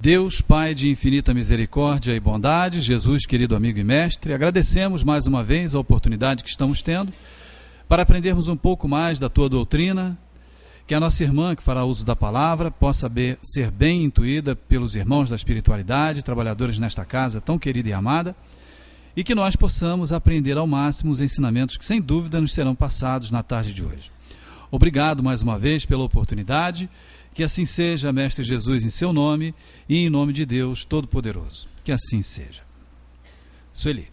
Deus, Pai de infinita misericórdia e bondade, Jesus, querido amigo e mestre, agradecemos mais uma vez a oportunidade que estamos tendo para aprendermos um pouco mais da tua doutrina, que a nossa irmã que fará uso da palavra possa ser bem intuída pelos irmãos da espiritualidade, trabalhadores nesta casa tão querida e amada, e que nós possamos aprender ao máximo os ensinamentos que sem dúvida nos serão passados na tarde de hoje. Obrigado mais uma vez pela oportunidade. Que assim seja, Mestre Jesus, em seu nome e em nome de Deus Todo-Poderoso. Que assim seja. Sueli.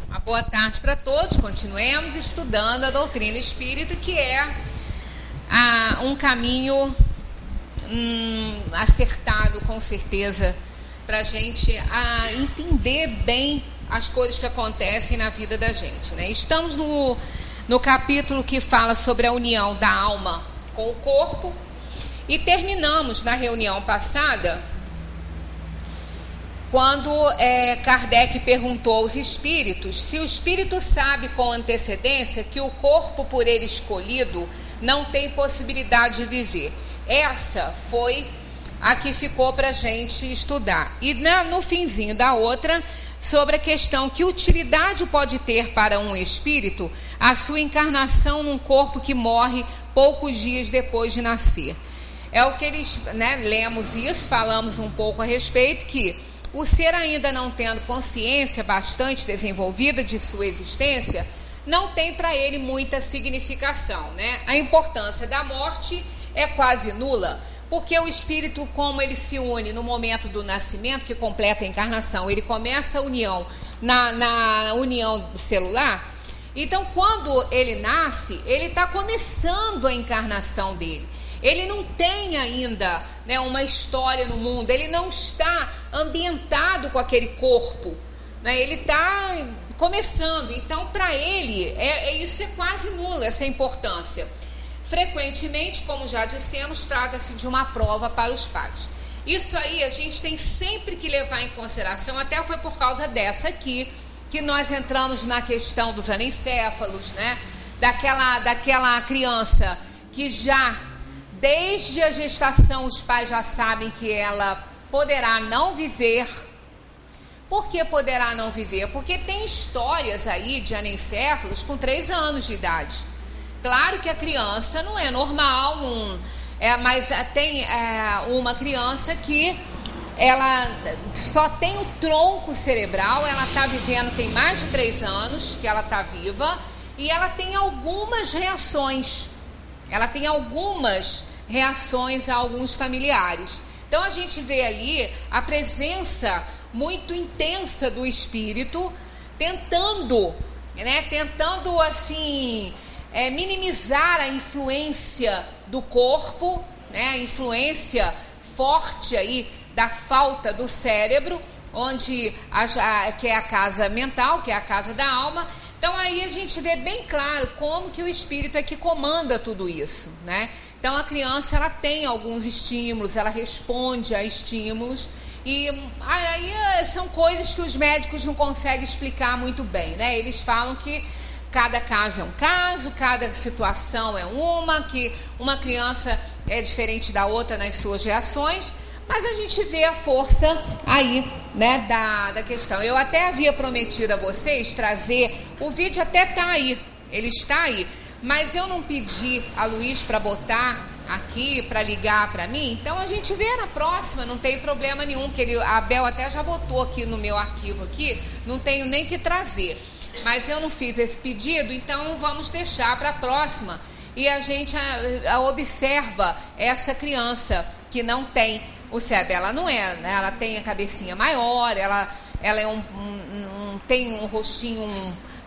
Uma boa tarde para todos. Continuemos estudando a doutrina espírita, que é um caminho acertado, com certeza, para a gente entender bem as coisas que acontecem na vida da gente, né? Estamos no capítulo que fala sobre a união da alma com o corpo, e terminamos na reunião passada quando Kardec perguntou aos espíritos se o espírito sabe com antecedência que o corpo por ele escolhido não tem possibilidade de viver. Essa foi a que ficou para a gente estudar. E no finzinho da outra, sobre a questão que utilidade pode ter para um espírito a sua encarnação num corpo que morre poucos dias depois de nascer. É o que eles, lemos isso, falamos um pouco a respeito, que o ser ainda não tendo consciência bastante desenvolvida de sua existência, não tem para ele muita significação, né? A importância da morte é quase nula, porque o espírito, como ele se une no momento do nascimento, que completa a encarnação, ele começa a união na união celular. Então, quando ele nasce, ele está começando a encarnação dele. Ele não tem ainda uma história no mundo, ele não está ambientado com aquele corpo, ele está começando. Então, para ele, isso é quase nulo, essa importância. Frequentemente, como já dissemos, trata-se de uma prova para os pais. Isso aí a gente tem sempre que levar em consideração, até foi por causa dessa aqui, que nós entramos na questão dos anencéfalos, daquela criança que já, desde a gestação, os pais já sabem que ela poderá não viver. Por que poderá não viver? Porque tem histórias aí de anencéfalos com 3 anos de idade. Claro que a criança não é normal, mas tem uma criança que ela só tem o tronco cerebral, ela está vivendo, tem mais de 3 anos que ela está viva, e ela tem algumas reações. A alguns familiares. Então a gente vê ali a presença muito intensa do espírito, tentando assim, minimizar a influência do corpo, a influência forte aí da falta do cérebro, onde que é a casa mental, que é a casa da alma. Então aí a gente vê bem claro como que o espírito é que comanda tudo isso, Então a criança, ela tem alguns estímulos, ela responde a estímulos, e aí são coisas que os médicos não conseguem explicar muito bem, Eles falam que cada caso é um caso, cada situação é que uma criança é diferente da outra nas suas reações, mas a gente vê a força aí, da questão. Eu até havia prometido a vocês trazer, o vídeo até está aí, ele está aí, mas eu não pedi a Luiz para botar aqui, para ligar para mim, então a gente vê na próxima, não tem problema nenhum, a Bel até já botou aqui no meu arquivo aqui, não tenho nem que trazer. Mas eu não fiz esse pedido, então vamos deixar para a próxima. E a gente observa essa criança que não tem o cérebro. Ela não é, ela tem a cabecinha maior, ela é tem um rostinho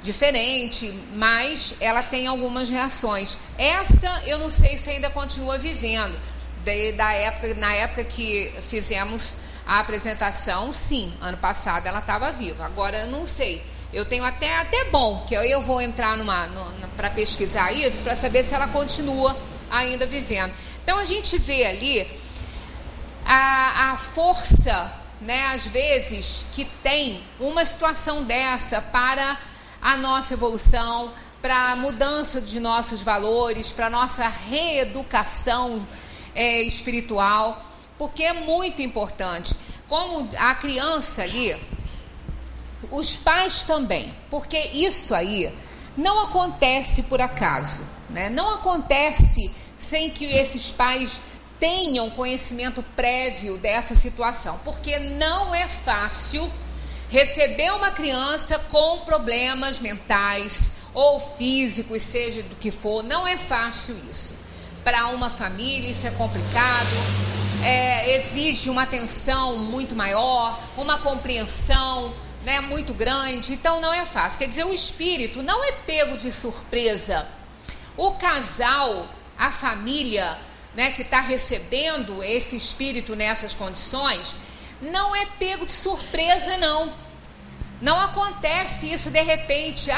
diferente, mas ela tem algumas reações. Essa eu não sei se ainda continua vivendo. Na época que fizemos a apresentação, sim, ano passado ela estava viva. Agora eu não sei. Eu tenho até bom, que eu vou entrar para pesquisar isso, para saber se ela continua ainda vivendo. Então a gente vê ali a força, às vezes, que tem uma situação dessa para a nossa evolução, para a mudança de nossos valores, para a nossa reeducação espiritual, porque é muito importante. Como a criança ali, os pais também, porque isso aí não acontece por acaso, né? Não acontece sem que esses pais tenham conhecimento prévio dessa situação, porque não é fácil receber uma criança com problemas mentais ou físicos, seja do que for. Não é fácil isso. Para uma família isso é complicado, exige uma atenção muito maior, uma compreensão, né, muito grande. Então não é fácil. Quer dizer, o espírito não é pego de surpresa. O casal, a família, né, que está recebendo esse espírito nessas condições, não é pego de surpresa, não. Não acontece isso de repente.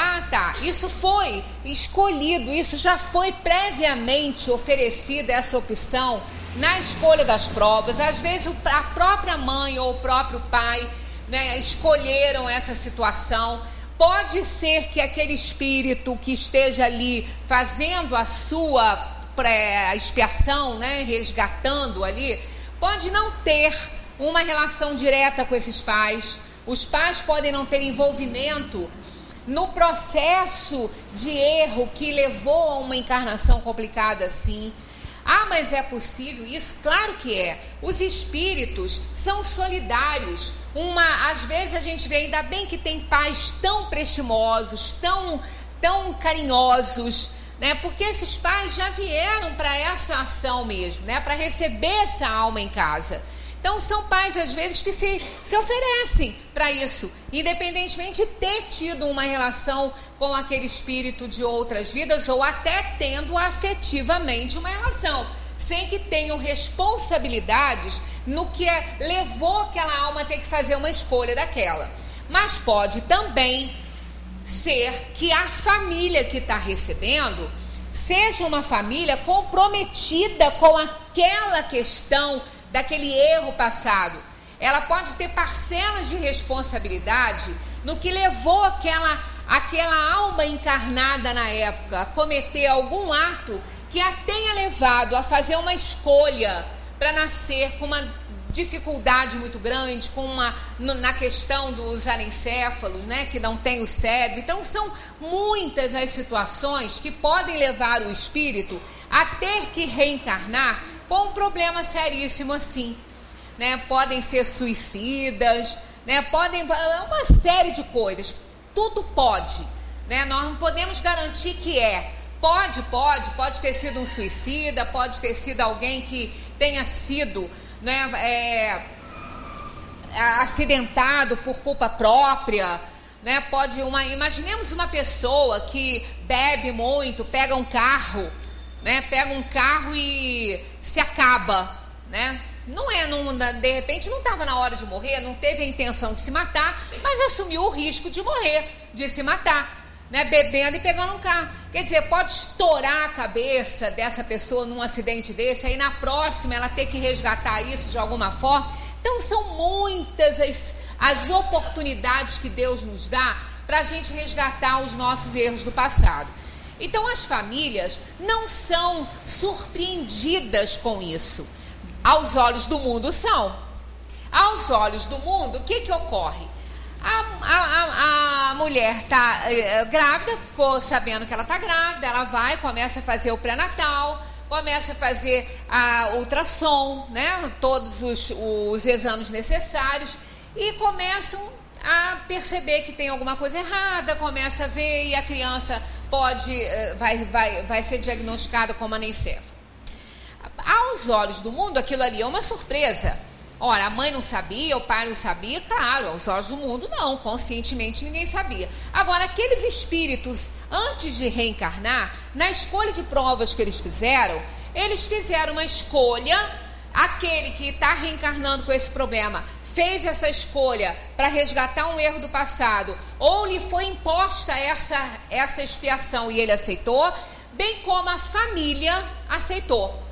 Isso foi escolhido, isso já foi previamente oferecida, essa opção na escolha das provas. Às vezes a própria mãe ou o próprio pai, né, escolheram essa situação. Pode ser que aquele espírito que esteja ali fazendo a sua expiação, né, resgatando ali, pode não ter uma relação direta com esses pais. Os pais podem não ter envolvimento no processo de erro que levou a uma encarnação complicada assim. Mas é possível isso? Claro que é. Os espíritos são solidários. Às vezes a gente vê, ainda bem que tem pais tão prestimosos, tão carinhosos, né? Porque esses pais já vieram para essa ação mesmo, né? Para receber essa alma em casa. Então são pais às vezes que se oferecem para isso, independentemente de ter tido uma relação com aquele espírito de outras vidas, ou até tendo afetivamente uma relação, sem que tenham responsabilidades no que levou aquela alma a ter que fazer uma escolha daquela. Mas pode também ser que a família que está recebendo seja uma família comprometida com aquela questão daquele erro passado. Ela pode ter parcelas de responsabilidade no que levou aquela alma encarnada na época a cometer algum ato que a tenha levado a fazer uma escolha para nascer com uma dificuldade muito grande, na questão dos anencéfalos, né, que não tem o cérebro. Então são muitas as situações que podem levar o espírito a ter que reencarnar com um problema seríssimo assim, né? Podem ser suicidas, né? Uma série de coisas. Tudo pode, né? Nós não podemos garantir que pode ter sido um suicida, pode ter sido alguém que tenha sido, né, acidentado por culpa própria, né? Imaginemos uma pessoa que bebe muito, pega um carro, né? Pega um carro e se acaba, né? De repente não estava na hora de morrer, não teve a intenção de se matar, mas assumiu o risco de morrer, de se matar, né? Bebendo e pegando um carro. Quer dizer, pode estourar a cabeça dessa pessoa num acidente desse, aí na próxima ela ter que resgatar isso de alguma forma. Então são muitas as oportunidades que Deus nos dá para a gente resgatar os nossos erros do passado. Então as famílias não são surpreendidas com isso. Aos olhos do mundo são. Aos olhos do mundo, o que ocorre? A mulher está grávida, ficou sabendo que ela está grávida, ela começa a fazer o pré-natal, começa a fazer a ultrassom, né, todos os exames necessários, e começam a perceber que tem alguma coisa errada, começa a ver, e a criança vai ser diagnosticada como anencéfalo. Aos olhos do mundo, aquilo ali é uma surpresa. Ora, a mãe não sabia, o pai não sabia, claro, aos olhos do mundo não, conscientemente ninguém sabia. Agora, aqueles espíritos, antes de reencarnar, na escolha de provas que eles fizeram uma escolha, aquele que está reencarnando com esse problema, fez essa escolha para resgatar um erro do passado, ou lhe foi imposta essa expiação e ele aceitou, bem como a família aceitou.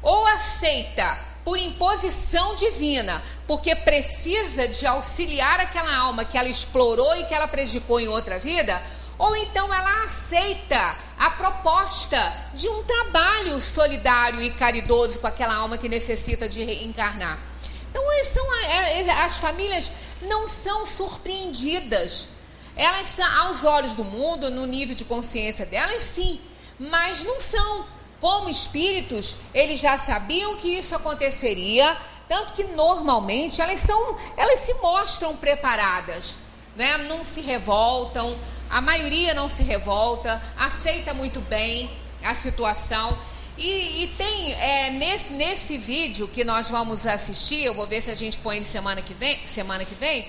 Ou aceita por imposição divina, porque precisa de auxiliar aquela alma que ela explorou e que ela prejudicou em outra vida, ou então ela aceita a proposta de um trabalho solidário e caridoso com aquela alma que necessita de reencarnar. Então, as famílias não são surpreendidas. Elas são, aos olhos do mundo, no nível de consciência delas, sim, mas não são. Como espíritos, eles já sabiam que isso aconteceria, tanto que normalmente elas se mostram preparadas, né? Não se revoltam, a maioria não se revolta, aceita muito bem a situação. E tem, nesse vídeo que nós vamos assistir, eu vou ver se a gente põe ele semana que vem,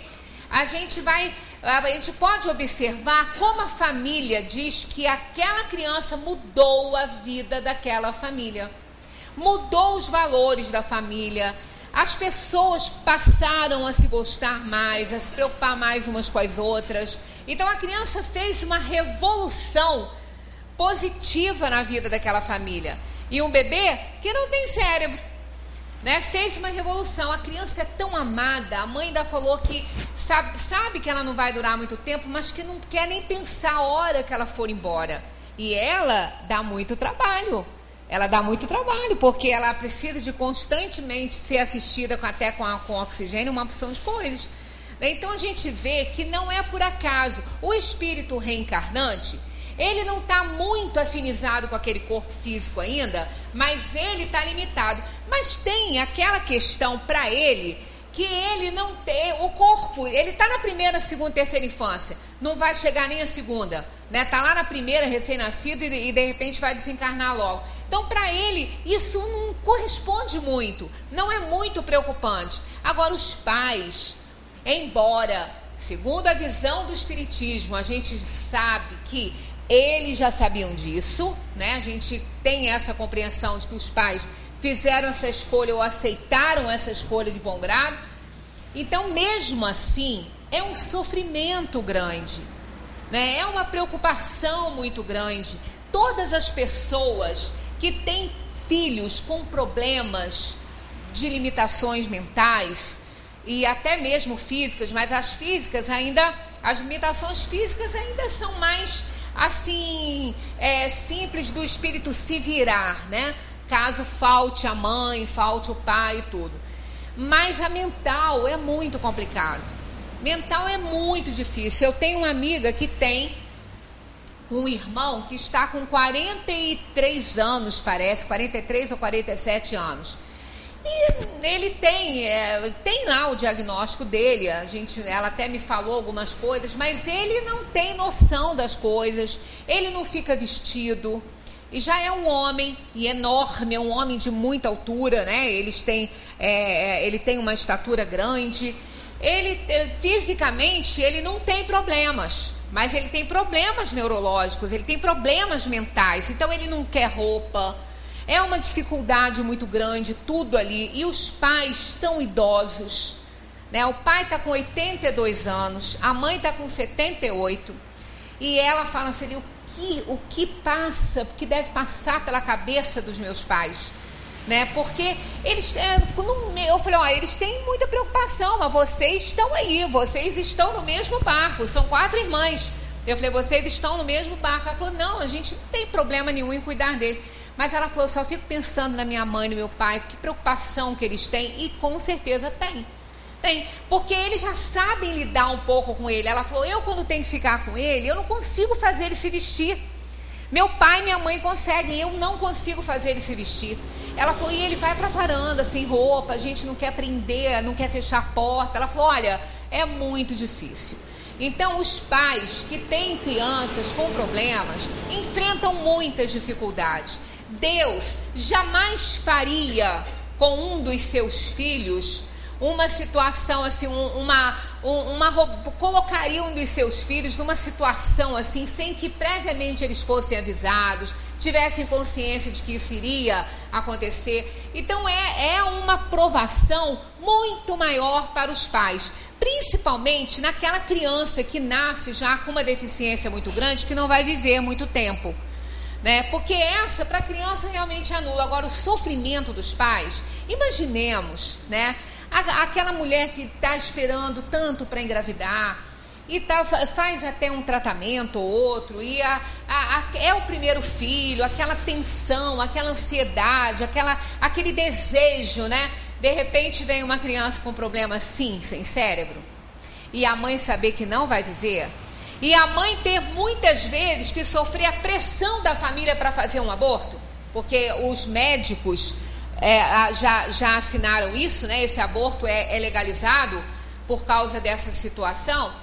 a gente pode observar como a família diz que aquela criança mudou a vida daquela família, mudou os valores da família, as pessoas passaram a se gostar mais, a se preocupar mais umas com as outras. Então a criança fez uma revolução positiva na vida daquela família. E um bebê que não tem cérebro, né, fez uma revolução. A criança é tão amada, a mãe ainda falou que sabe que ela não vai durar muito tempo, mas que não quer nem pensar a hora que ela for embora. E ela dá muito trabalho. Ela dá muito trabalho, porque ela precisa de constantemente ser assistida com oxigênio, uma opção de coisas. Então a gente vê que não é por acaso. O espírito reencarnante, ele não está muito afinizado com aquele corpo físico ainda, mas ele está limitado. Mas tem aquela questão para ele, que ele não tem o corpo, ele está na primeira, segunda, terceira infância, não vai chegar nem a segunda, né? Está lá na primeira, recém-nascido, e de repente vai desencarnar logo. Então, para ele, isso não corresponde muito, não é muito preocupante. Agora, os pais, embora, segundo a visão do espiritismo, a gente sabe que eles já sabiam disso, né? A gente tem essa compreensão de que os pais fizeram essa escolha ou aceitaram essa escolha de bom grado. Então, mesmo assim, é um sofrimento grande, né? É uma preocupação muito grande. Todas as pessoas que têm filhos com problemas de limitações mentais e até mesmo físicas, mas as limitações físicas ainda são mais assim, simples do espírito se virar, né? Caso falte a mãe, falte o pai e tudo. Mas a mental é muito complicado. Mental é muito difícil. Eu tenho uma amiga que tem um irmão que está com 43 anos, parece, 43 ou 47 anos. E ele tem lá o diagnóstico dele, ela até me falou algumas coisas, mas ele não tem noção das coisas, ele não fica vestido, e já é um homem, e enorme, é um homem de muita altura, né? Ele tem uma estatura grande, fisicamente ele não tem problemas, mas ele tem problemas neurológicos, ele tem problemas mentais, então ele não quer roupa. É uma dificuldade muito grande, tudo ali. E os pais são idosos, né? O pai está com 82 anos, a mãe está com 78. E ela fala assim, o que passa, o que deve passar pela cabeça dos meus pais, né? Porque eles, eu falei, eles têm muita preocupação, mas vocês estão aí, vocês estão no mesmo barco, são 4 irmãs. Eu falei, vocês estão no mesmo barco. Ela falou, não, a gente não tem problema nenhum em cuidar dele. Mas ela falou, só fico pensando na minha mãe e no meu pai, que preocupação que eles têm, e com certeza tem. Tem, porque eles já sabem lidar um pouco com ele. Ela falou, eu quando tenho que ficar com ele, eu não consigo fazer ele se vestir. Meu pai e minha mãe conseguem, eu não consigo fazer ele se vestir. Ela falou, e ele vai para a varanda sem roupa, a gente não quer prender, não quer fechar a porta. Ela falou, olha, é muito difícil. Então, os pais que têm crianças com problemas enfrentam muitas dificuldades. Deus jamais faria com um dos seus filhos uma situação assim, colocaria um dos seus filhos numa situação assim, sem que previamente eles fossem avisados, tivessem consciência de que isso iria acontecer. Então é uma provação muito maior para os pais, principalmente naquela criança que nasce já com uma deficiência muito grande, que não vai viver muito tempo, né? Porque essa, para a criança, realmente anula. Agora, o sofrimento dos pais, imaginemos, né? Aquela mulher que está esperando tanto para engravidar, e faz até um tratamento ou outro, e é o primeiro filho, aquela tensão, aquela ansiedade, aquele desejo, né? De repente vem uma criança com problema assim, sem cérebro, e a mãe saber que não vai viver, e a mãe ter muitas vezes que sofrer a pressão da família para fazer um aborto, porque os médicos já assinaram isso, né? Esse aborto é legalizado por causa dessa situação.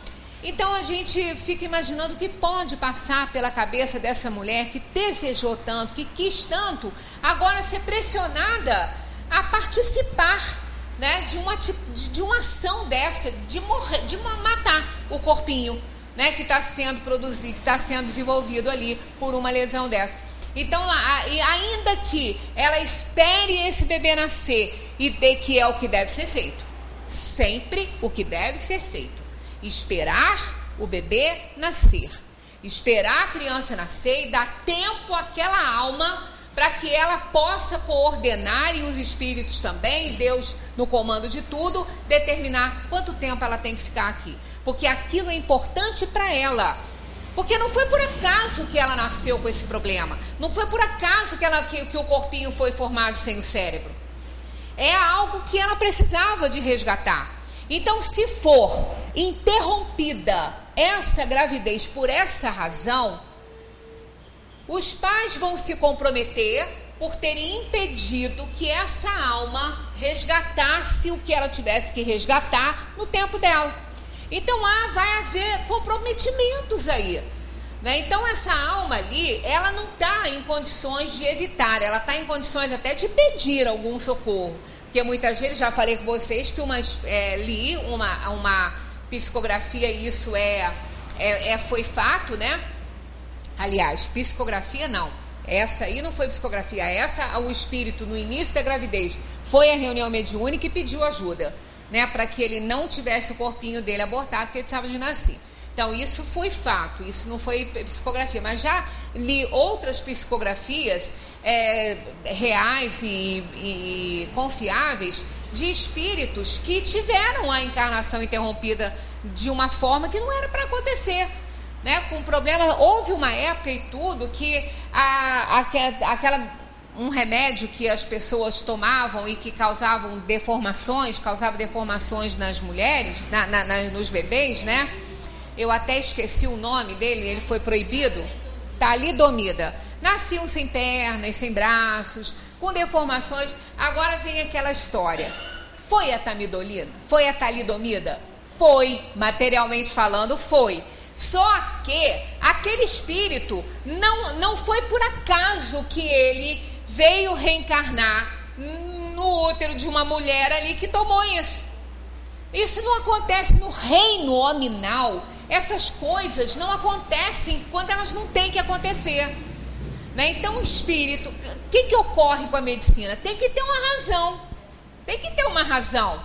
Então a gente fica imaginando o que pode passar pela cabeça dessa mulher que desejou tanto, que quis tanto, agora ser pressionada a participar, né, de uma ação dessa, de matar o corpinho, né, que está sendo produzido, que está sendo desenvolvido ali por uma lesão dessa. Então, ainda que ela espere esse bebê nascer, e que é o que deve ser feito, sempre o que deve ser feito, esperar o bebê nascer, esperar a criança nascer e dar tempo àquela alma para que ela possa coordenar, e os espíritos também, e Deus no comando de tudo, determinar quanto tempo ela tem que ficar aqui, porque aquilo é importante para ela. Porque não foi por acaso que ela nasceu com esse problema. Não foi por acaso que o corpinho foi formado sem o cérebro. É algo que ela precisava de resgatar. Então, se for interrompida essa gravidez por essa razão, os pais vão se comprometer por terem impedido que essa alma resgatasse o que ela tivesse que resgatar no tempo dela. Então vai haver comprometimentos aí, né? Então essa alma ali, ela não está em condições de evitar, ela está em condições até de pedir algum socorro, porque muitas vezes, já falei com vocês que li uma psicografia, e isso foi fato, né? Aliás, psicografia não, essa aí não foi psicografia, o espírito no início da gravidez foi a reunião mediúnica e pediu ajuda, né, para que ele não tivesse o corpinho dele abortado, porque ele precisava de nascer. Então isso foi fato, isso não foi psicografia, mas já li outras psicografias reais e confiáveis de espíritos que tiveram a encarnação interrompida de uma forma que não era para acontecer, né, com problema. Houve uma época e tudo que um remédio que as pessoas tomavam e que causava deformações nas mulheres, nos bebês, né? Eu até esqueci o nome dele, ele foi proibido. Talidomida. Nasciam sem pernas, sem braços, com deformações. Agora vem aquela história. Foi a tamidolina? Foi a talidomida? Foi, materialmente falando, foi. Só que aquele espírito não foi por acaso que ele veio reencarnar no útero de uma mulher ali que tomou isso. Isso não acontece no reino hominal. Essas coisas não acontecem quando elas não têm que acontecer, né? Então o espírito, o que ocorre com a medicina? Tem que ter uma razão,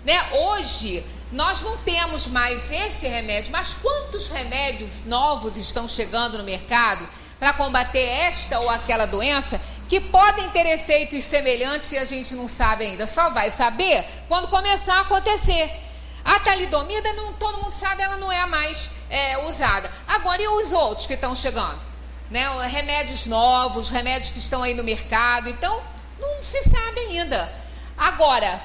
né? Hoje nós não temos mais esse remédio, mas quantos remédios novos estão chegando no mercado para combater esta ou aquela doença, que podem ter efeitos semelhantes, e a gente não sabe ainda, só vai saber quando começar a acontecer. A talidomida, todo mundo sabe, ela não é mais usada. Agora, e os outros que estão chegando? Né? Remédios novos, remédios que estão aí no mercado, então não se sabe ainda. Agora,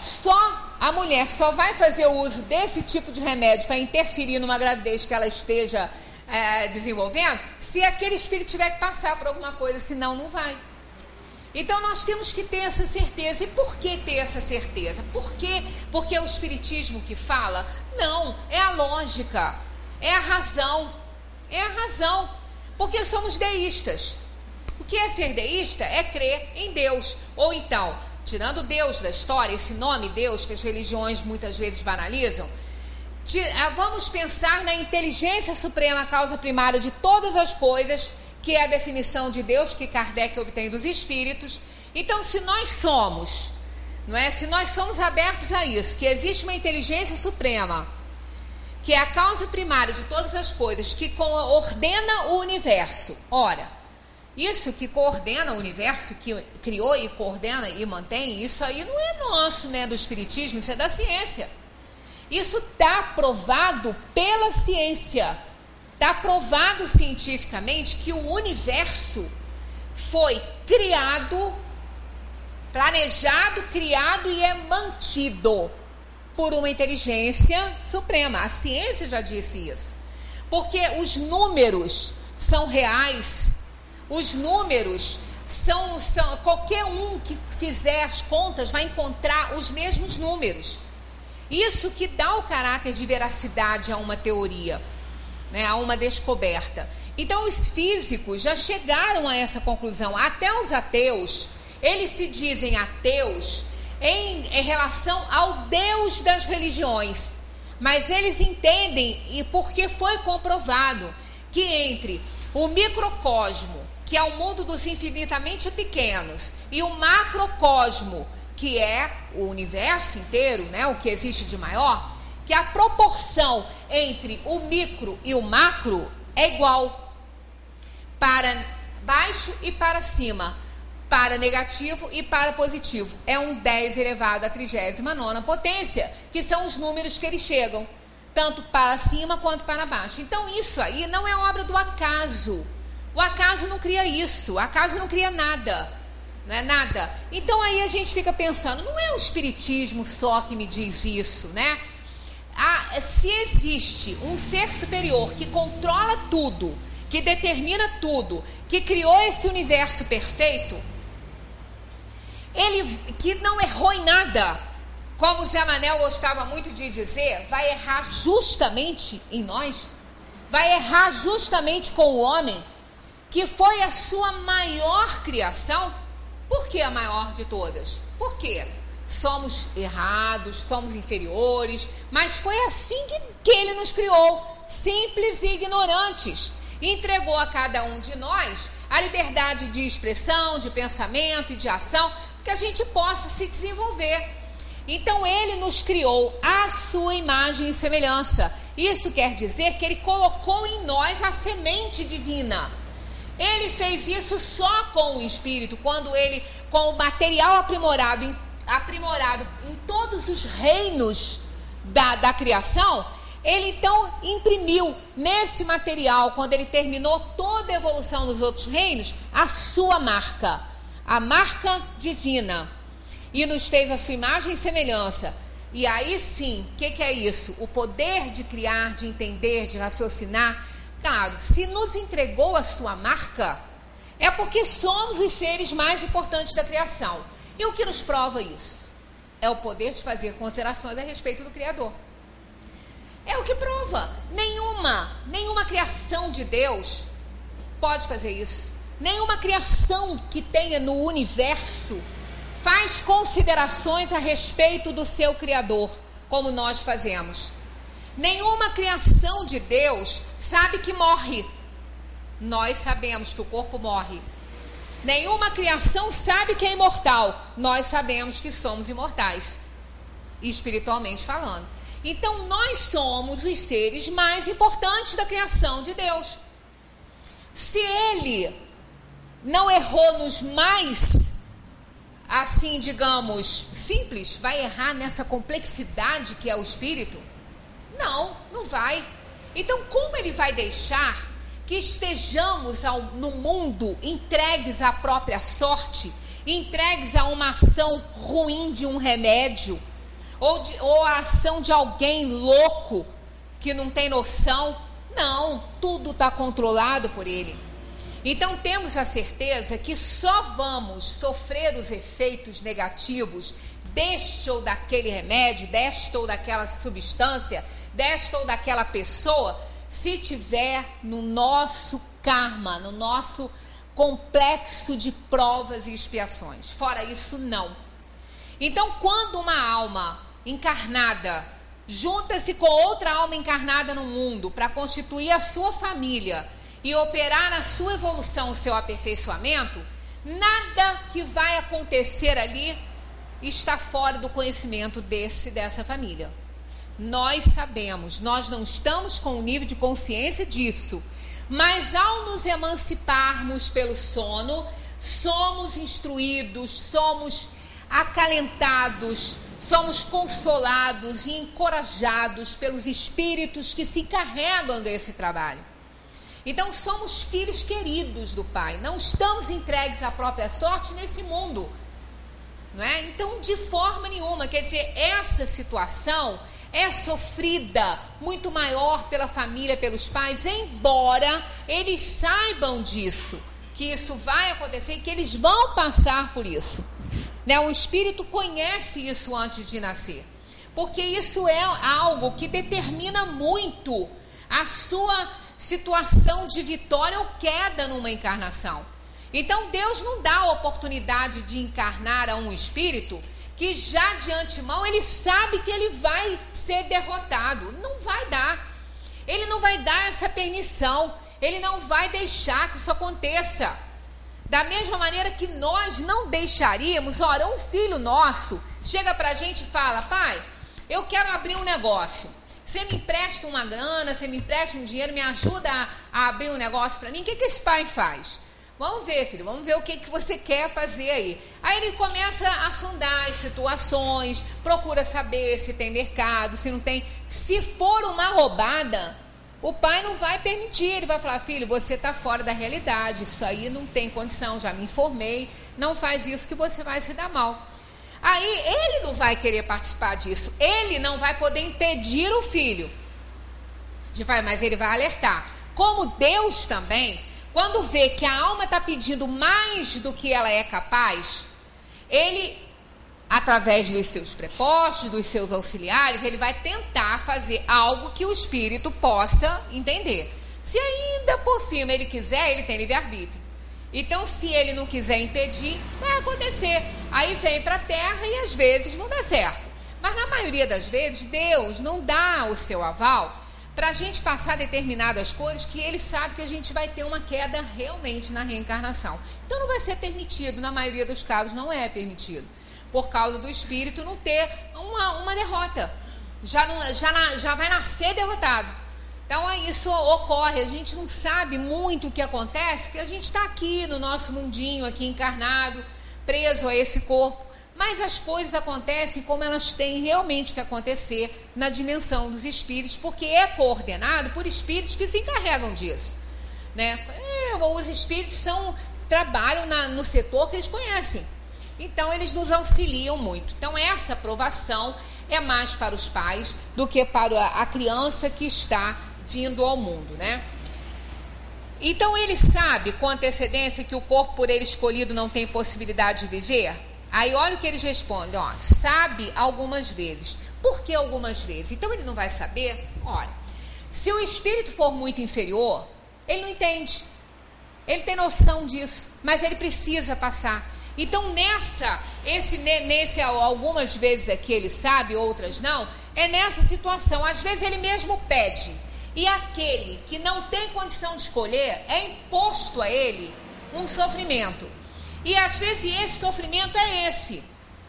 a mulher só vai fazer o uso desse tipo de remédio para interferir numa gravidez que ela esteja desenvolvendo, se aquele espírito tiver que passar por alguma coisa, senão não vai. Então nós temos que ter essa certeza. E por que ter essa certeza? Por quê? Porque é o espiritismo que fala? Não, é a lógica, é a razão. É a razão, porque somos deístas. O que é ser deísta? É crer em Deus. Ou então, tirando Deus da história, esse nome Deus que as religiões muitas vezes banalizam, vamos pensar na inteligência suprema, a causa primária de todas as coisas, que é a definição de Deus que Kardec obtém dos espíritos. Então, se nós somos, se nós somos abertos a isso, que existe uma inteligência suprema, que é a causa primária de todas as coisas, que ordena o universo. Ora, isso que coordena o universo, que criou e coordena e mantém, isso aí não é nosso, né, do espiritismo, isso é da ciência. Isso está provado pela ciência. Está provado cientificamente que o universo foi criado, planejado, criado e é mantido por uma inteligência suprema. A ciência já disse isso. Porque os números são reais. Os números são qualquer um que fizer as contas vai encontrar os mesmos números. Isso que dá o caráter de veracidade a uma teoria, né, a uma descoberta. Então os físicos já chegaram a essa conclusão. Até os ateus, eles se dizem ateus em relação ao Deus das religiões. Mas eles entendem, e porque foi comprovado, que entre o microcosmo, que é o mundo dos infinitamente pequenos, e o macrocosmo, que é o universo inteiro, né, o que existe de maior, que a proporção entre o micro e o macro é igual, para baixo e para cima, para negativo e para positivo. É um 10 elevado à 39ª potência, que são os números que eles chegam, tanto para cima quanto para baixo. Então isso aí não é obra do acaso. O acaso não cria isso, o acaso não cria nada, não é nada. Então aí a gente fica pensando, não é o espiritismo só que me diz isso, né? Se existe um ser superior que controla tudo, que determina tudo, que criou esse universo perfeito, ele que não errou em nada, como o Zé Manel gostava muito de dizer, vai errar justamente em nós, vai errar justamente com o homem, que foi a sua maior criação. Por que a maior de todas? Por quê? Somos errados, somos inferiores, mas foi assim que ele nos criou, simples e ignorantes. Entregou a cada um de nós a liberdade de expressão, de pensamento e de ação, que a gente possa se desenvolver. Então ele nos criou à sua imagem e semelhança. Isso quer dizer que ele colocou em nós a semente divina. Ele fez isso só com o Espírito, quando ele, com o material aprimorado em todos os reinos da criação, ele então imprimiu nesse material, quando ele terminou toda a evolução dos outros reinos, a sua marca, a marca divina, e nos fez a sua imagem e semelhança. E aí sim, o que é isso? O poder de criar, de entender, de raciocinar. Claro, se nos entregou a sua marca, é porque somos os seres mais importantes da criação. E o que nos prova isso? É o poder de fazer considerações a respeito do Criador. É o que prova. Nenhuma criação de Deus pode fazer isso. Nenhuma criação que tenha no universo faz considerações a respeito do seu Criador, como nós fazemos. Nenhuma criação de Deus sabe que morre. Nós sabemos que o corpo morre. Nenhuma criação sabe que é imortal. Nós sabemos que somos imortais, espiritualmente falando. Então nós somos os seres mais importantes da criação de Deus. Se ele não errou nos mais, assim, digamos, simples, vai errar nessa complexidade que é o espírito? Não vai. Então, como ele vai deixar que estejamos no mundo entregues à própria sorte, entregues a uma ação ruim de um remédio, ou a ação de alguém louco que não tem noção? Não, tudo está controlado por ele. Então temos a certeza que só vamos sofrer os efeitos negativos deste ou daquele remédio, desta ou daquela substância, desta ou daquela pessoa, se tiver no nosso karma, no nosso complexo de provas e expiações. Fora isso, não. Então, quando uma alma encarnada junta-se com outra alma encarnada no mundo para constituir a sua família e operar a sua evolução, o seu aperfeiçoamento, nada que vai acontecer ali está fora do conhecimento dessa família. Nós sabemos, nós não estamos com o nível de consciência disso, mas ao nos emanciparmos pelo sono, somos instruídos, somos acalentados, somos consolados e encorajados pelos espíritos que se encarregam desse trabalho. Então somos filhos queridos do Pai, não estamos entregues à própria sorte nesse mundo, não é? Então, de forma nenhuma, quer dizer, essa situação é sofrida muito maior pela família, pelos pais, embora eles saibam disso, que isso vai acontecer e que eles vão passar por isso, né? O espírito conhece isso antes de nascer, porque isso é algo que determina muito a sua situação de vitória ou queda numa encarnação. Então Deus não dá a oportunidade de encarnar a um espírito que já de antemão ele sabe que ele vai ser derrotado. Não vai dar. Ele não vai dar essa permissão. Ele não vai deixar que isso aconteça. Da mesma maneira que nós não deixaríamos, ora, um filho nosso chega pra gente e fala: pai, eu quero abrir um negócio. Você me empresta uma grana, você me empresta um dinheiro, me ajuda a abrir um negócio para mim? O que esse pai faz? Vamos ver, filho, vamos ver o que você quer fazer aí. Aí ele começa a sondar as situações, procura saber se tem mercado, se não tem. Se for uma roubada, o pai não vai permitir, ele vai falar: filho, você está fora da realidade, isso aí não tem condição, já me informei, não faz isso que você vai se dar mal. Aí ele não vai querer participar disso, ele não vai poder impedir o filho, mas ele vai alertar. Como Deus também, quando vê que a alma está pedindo mais do que ela é capaz, ele, através dos seus prepostos, dos seus auxiliares, ele vai tentar fazer algo que o espírito possa entender. Se ainda por cima ele quiser, ele tem livre-arbítrio. Então, se ele não quiser impedir, vai acontecer. Aí vem para a terra e às vezes não dá certo. Mas na maioria das vezes, Deus não dá o seu aval para a gente passar determinadas coisas que ele sabe que a gente vai ter uma queda realmente na reencarnação. Então não vai ser permitido, na maioria dos casos não é permitido, por causa do espírito não ter uma derrota. Já vai nascer derrotado. Então isso ocorre, a gente não sabe muito o que acontece, porque a gente está aqui no nosso mundinho, aqui encarnado, preso a esse corpo. Mas as coisas acontecem como elas têm realmente que acontecer na dimensão dos espíritos, porque é coordenado por espíritos que se encarregam disso, né? Os espíritos trabalham no setor que eles conhecem, então eles nos auxiliam muito. Então essa aprovação é mais para os pais do que para a criança que está vindo ao mundo, né? Então ele sabe com antecedência que o corpo por ele escolhido não tem possibilidade de viver? Aí olha o que eles respondem, ó, sabe algumas vezes. Por que algumas vezes? Então ele não vai saber? Olha, se o espírito for muito inferior, ele não entende. Ele tem noção disso, mas ele precisa passar. Então nesse algumas vezes aqui ele sabe, outras não, é nessa situação. Às vezes ele mesmo pede, e aquele que não tem condição de escolher, é imposto a ele um sofrimento. E às vezes esse sofrimento é esse,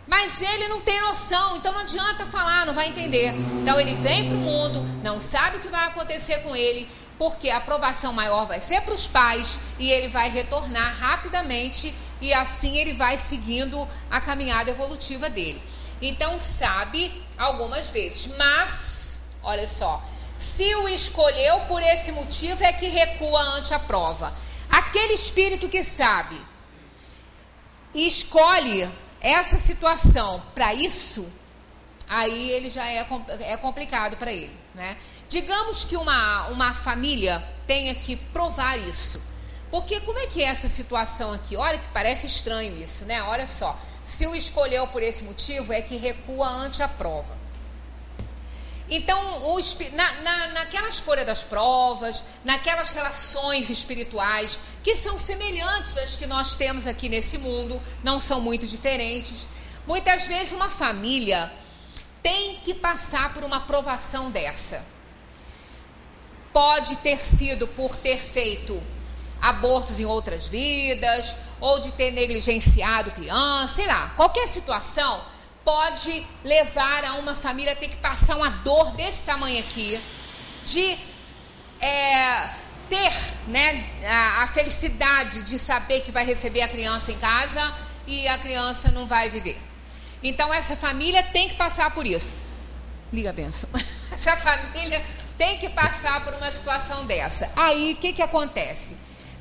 mas ele não tem noção, então não adianta falar, não vai entender. Então ele vem para o mundo, não sabe o que vai acontecer com ele, porque a aprovação maior vai ser para os pais, e ele vai retornar rapidamente, e assim ele vai seguindo a caminhada evolutiva dele. Então sabe algumas vezes, mas, olha só, se o escolheu por esse motivo é que recua ante a prova. Aquele espírito que sabe e escolhe essa situação para isso, aí ele já é complicado para ele, né? Digamos que uma família tenha que provar isso. Porque como é que é essa situação aqui? Olha que parece estranho isso, né? Olha só, se o escolheu por esse motivo é que recua ante a prova. Então, naquela escolha das provas, naquelas relações espirituais que são semelhantes às que nós temos aqui nesse mundo, não são muito diferentes, muitas vezes uma família tem que passar por uma provação dessa. Pode ter sido por ter feito abortos em outras vidas, ou de ter negligenciado criança, sei lá, qualquer situação pode levar a uma família a ter que passar uma dor desse tamanho aqui, de ter, né, a felicidade de saber que vai receber a criança em casa e a criança não vai viver. Então essa família tem que passar por isso. Liga a benção. Essa família tem que passar por uma situação dessa. Aí o que acontece?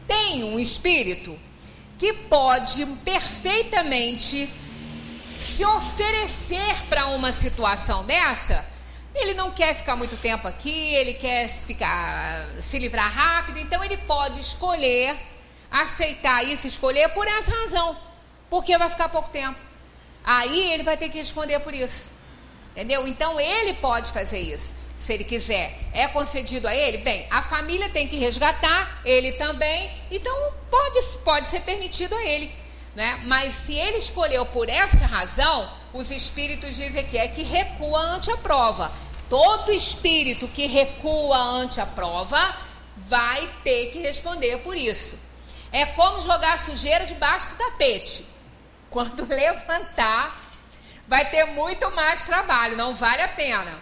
Tem um espírito que pode perfeitamente se oferecer para uma situação dessa. Ele não quer ficar muito tempo aqui, ele quer se livrar rápido, então ele pode escolher, aceitar isso, escolher por essa razão, porque vai ficar pouco tempo. Aí ele vai ter que responder por isso, entendeu? Então ele pode fazer isso, se ele quiser. É concedido a ele? Bem, a família tem que resgatar, ele também, então pode ser permitido a ele, né? Mas se ele escolheu por essa razão, os espíritos dizem que é que recua ante a prova. Todo espírito que recua ante a prova vai ter que responder por isso. É como jogar sujeira debaixo do tapete. Quando levantar, vai ter muito mais trabalho, não vale a pena.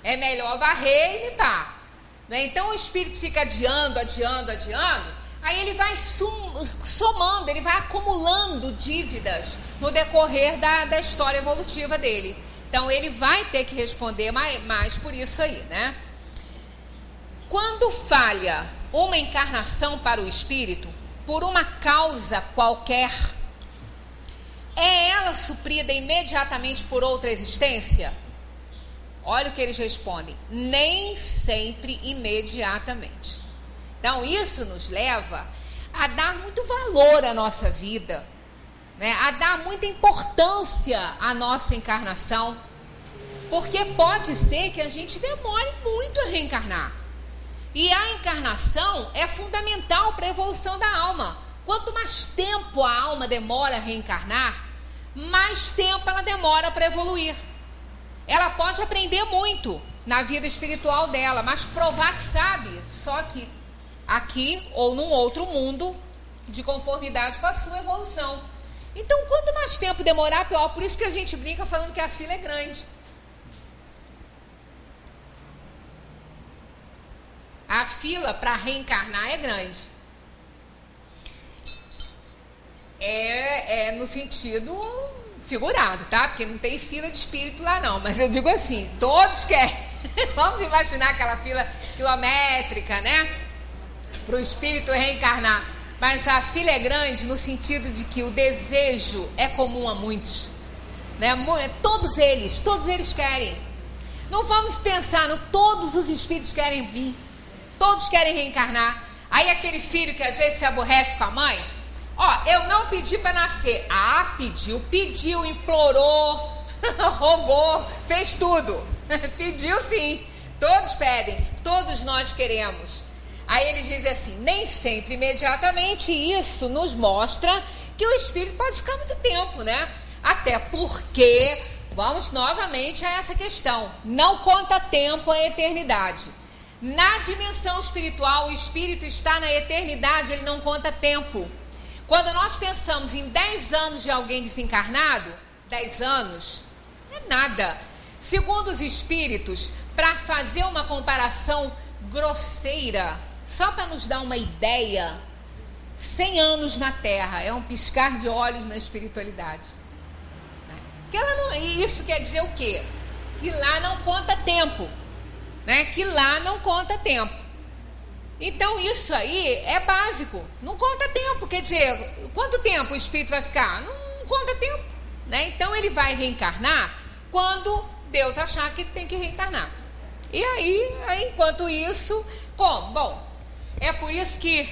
É melhor varrer e limpar, né? Então o espírito fica adiando, aí ele vai somando, ele vai acumulando dívidas no decorrer da história evolutiva dele. Então ele vai ter que responder mais por isso aí, né? Quando falha uma encarnação para o espírito, por uma causa qualquer, é ela suprida imediatamente por outra existência? Olha o que eles respondem: nem sempre imediatamente. Então isso nos leva a dar muito valor à nossa vida, né? A dar muita importância à nossa encarnação, porque pode ser que a gente demore muito a reencarnar. E a encarnação é fundamental para a evolução da alma. Quanto mais tempo a alma demora a reencarnar, mais tempo ela demora para evoluir. Ela pode aprender muito na vida espiritual dela, mas provar que sabe só aqui ou num outro mundo, de conformidade com a sua evolução. Então, quanto mais tempo demorar, pior. Por isso que a gente brinca falando que a fila é grande. A fila para reencarnar é grande. É no sentido figurado, tá? Porque não tem fila de espírito lá não, mas eu digo assim, todos querem. Vamos imaginar aquela fila quilométrica, né? Para o espírito reencarnar. Mas a fila é grande no sentido de que o desejo é comum a muitos, né? Todos eles querem. Não vamos pensar no todos os espíritos querem vir, todos querem reencarnar. Aí aquele filho que às vezes se aborrece com a mãe, eu não pedi para nascer. Pediu, implorou, rogou, fez tudo. Pediu sim, todos pedem, todos nós queremos. Aí eles dizem assim, nem sempre imediatamente. Isso nos mostra que o espírito pode ficar muito tempo, né? Até porque, vamos novamente a essa questão, não conta tempo a eternidade. Na dimensão espiritual, o espírito está na eternidade, ele não conta tempo. Quando nós pensamos em 10 anos de alguém desencarnado, 10 anos é nada. Segundo os espíritos, para fazer uma comparação grosseira, só para nos dar uma ideia, 100 anos na Terra é um piscar de olhos na espiritualidade. Isso quer dizer o quê? Que lá não conta tempo, né? Que lá não conta tempo. Então isso aí é básico, não conta tempo. Quer dizer, quanto tempo o espírito vai ficar? Não conta tempo, né? Então ele vai reencarnar quando Deus achar que ele tem que reencarnar. E aí enquanto isso, como? Bom, é por isso que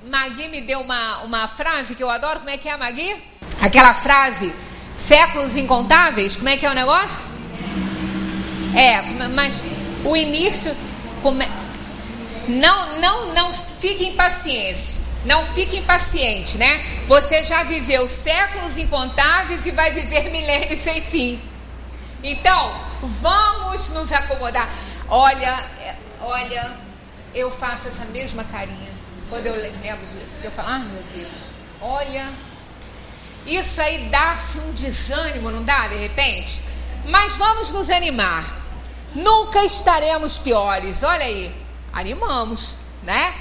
Magui me deu uma frase que eu adoro. Como é que é, Magui? Aquela frase, séculos incontáveis, como é que é o negócio? Mas o início... Não fique impaciente. Não fique impaciente, né? Você já viveu séculos incontáveis e vai viver milênios sem fim. Então, vamos nos acomodar. Olha, eu faço essa mesma carinha quando eu lembro disso, que eu falo, meu Deus, olha, isso aí dá-se um desânimo, não dá, de repente? Mas vamos nos animar. Nunca estaremos piores. Olha aí, animamos, né?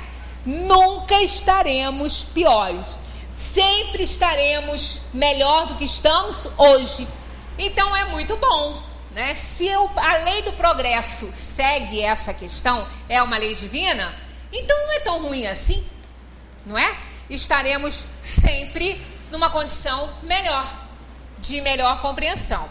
Nunca estaremos piores. sempre estaremos melhor do que estamos hoje. Então é muito bom, né? Se a lei do progresso segue essa questão, é uma lei divina, então não é tão ruim assim, não é? Estaremos sempre numa condição melhor, de melhor compreensão.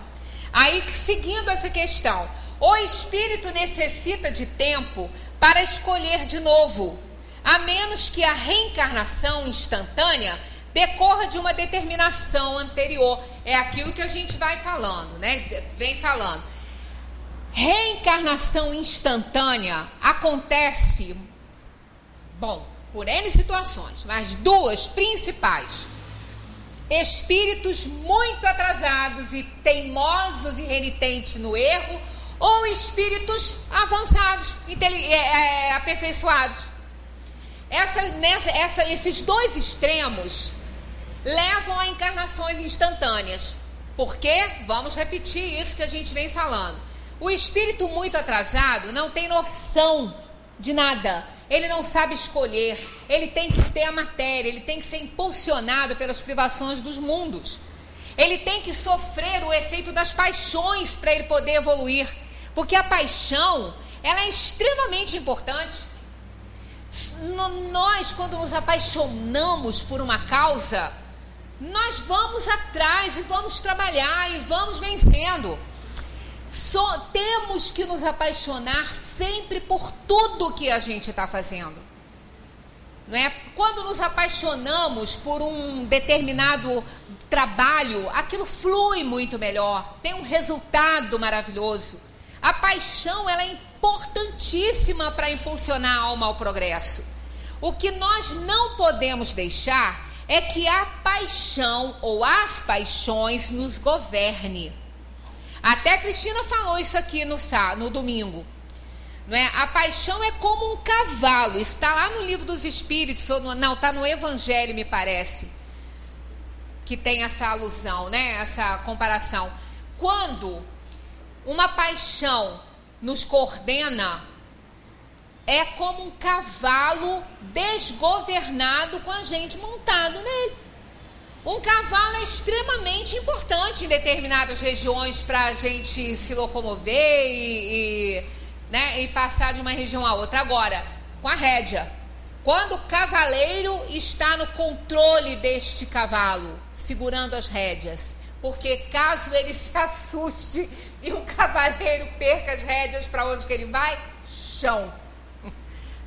Aí, seguindo essa questão, o espírito necessita de tempo para escolher de novo, a menos que a reencarnação instantânea decorra de uma determinação anterior. É aquilo que a gente vai falando, né? Vem falando. Reencarnação instantânea acontece, por N situações, mas duas principais. Espíritos muito atrasados e teimosos e renitentes no erro, ou espíritos avançados, aperfeiçoados. Esses dois extremos levam a encarnações instantâneas. Porque, vamos repetir isso que a gente vem falando, o espírito muito atrasado não tem noção de nada. Ele não sabe escolher, ele tem que ter a matéria, ele tem que ser impulsionado pelas privações dos mundos. Ele tem que sofrer o efeito das paixões para ele poder evoluir. Porque a paixão, ela é extremamente importante. Nós, quando nos apaixonamos por uma causa, nós vamos atrás e vamos trabalhar e vamos vencendo. Temos que nos apaixonar sempre por tudo que a gente está fazendo, não é? Quando nos apaixonamos por um determinado trabalho, aquilo flui muito melhor, tem um resultado maravilhoso. A paixão, ela é importantíssima para impulsionar a alma ao progresso. O que nós não podemos deixar é que a paixão ou as paixões nos governe. Até a Cristina falou isso aqui no domingo, não é? A paixão é como um cavalo. Está lá no Livro dos Espíritos, não, está no Evangelho, me parece, que tem essa alusão, né? Essa comparação. Quando uma paixão nos coordena, é como um cavalo desgovernado com a gente montado nele. Um cavalo é extremamente importante em determinadas regiões para a gente se locomover e passar de uma região a outra. Agora, com a rédea. Quando o cavaleiro está no controle deste cavalo, segurando as rédeas, porque caso ele se assuste e o cavaleiro perca as rédeas, para onde que ele vai? Chão.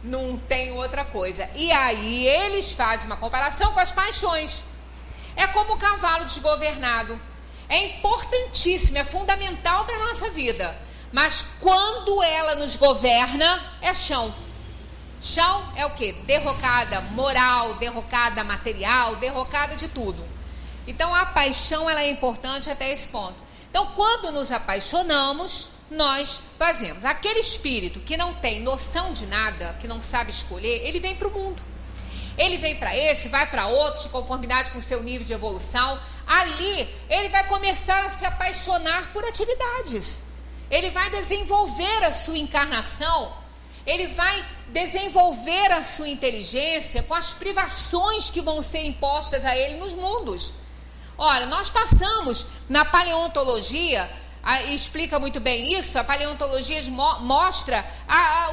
Não tem outra coisa. E aí eles fazem uma comparação com as paixões. É como o cavalo desgovernado. É importantíssimo, é fundamental para a nossa vida. Mas quando ela nos governa, é chão. Chão é o quê? Derrocada moral, derrocada material, derrocada de tudo. Então a paixão, ela é importante até esse ponto. Então quando nos apaixonamos, nós fazemos. Aquele espírito que não tem noção de nada, que não sabe escolher, ele vem para o mundo. Ele vem para esse, vai para outro, de conformidade com o seu nível de evolução. Ali, ele vai começar a se apaixonar por atividades. Ele vai desenvolver a sua encarnação, ele vai desenvolver a sua inteligência com as privações que vão ser impostas a ele nos mundos. Ora, nós passamos na paleontologia, explica muito bem isso. A paleontologia mostra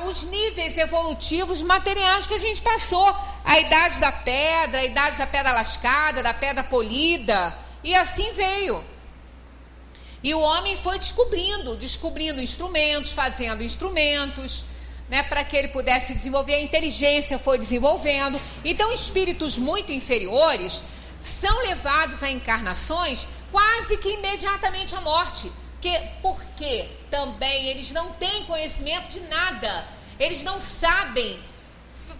os níveis evolutivos materiais que a gente passou. A idade da pedra lascada, da pedra polida, e assim veio. E o homem foi descobrindo instrumentos, fazendo instrumentos, né, para que ele pudesse desenvolver. A inteligência foi desenvolvendo. Então espíritos muito inferiores são levados a encarnações quase que imediatamente à morte. Porque também eles não têm conhecimento de nada. Eles não sabem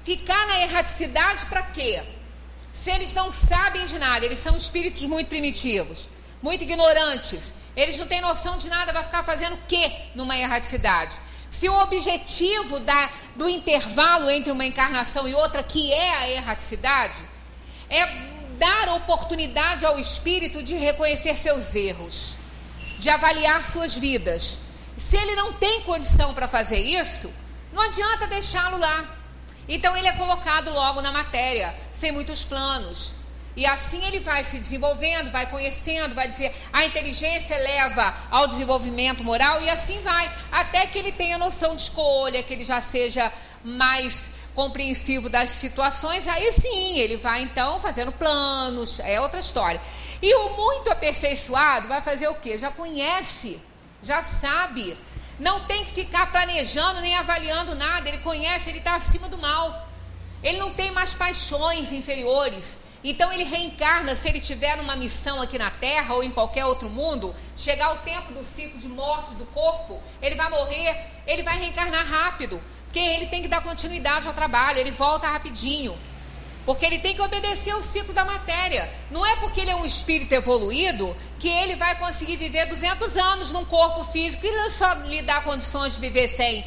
ficar na erraticidade para quê? Se eles não sabem de nada, eles são espíritos muito primitivos, muito ignorantes. Eles não têm noção de nada, vai ficar fazendo o quê numa erraticidade? Se o objetivo do intervalo entre uma encarnação e outra, que é a erraticidade, é dar oportunidade ao espírito de reconhecer seus erros, de avaliar suas vidas. Se ele não tem condição para fazer isso, não adianta deixá-lo lá. Então ele é colocado logo na matéria, sem muitos planos. E assim ele vai se desenvolvendo, vai conhecendo, vai dizer, a inteligência leva ao desenvolvimento moral e assim vai, até que ele tenha noção de escolha, que ele já seja mais compreensivo das situações, aí sim, ele vai então fazendo planos, é outra história. E o muito aperfeiçoado vai fazer o quê? Já conhece, já sabe, não tem que ficar planejando nem avaliando nada, ele conhece, ele está acima do mal, ele não tem mais paixões inferiores, então ele reencarna, se ele tiver numa missão aqui na Terra ou em qualquer outro mundo, chegar o tempo do ciclo de morte do corpo, ele vai morrer, ele vai reencarnar rápido, porque ele tem que dar continuidade ao trabalho, ele volta rapidinho, porque ele tem que obedecer ao ciclo da matéria. Não é porque ele é um espírito evoluído que ele vai conseguir viver 200 anos num corpo físico e só lhe dá condições de viver 100.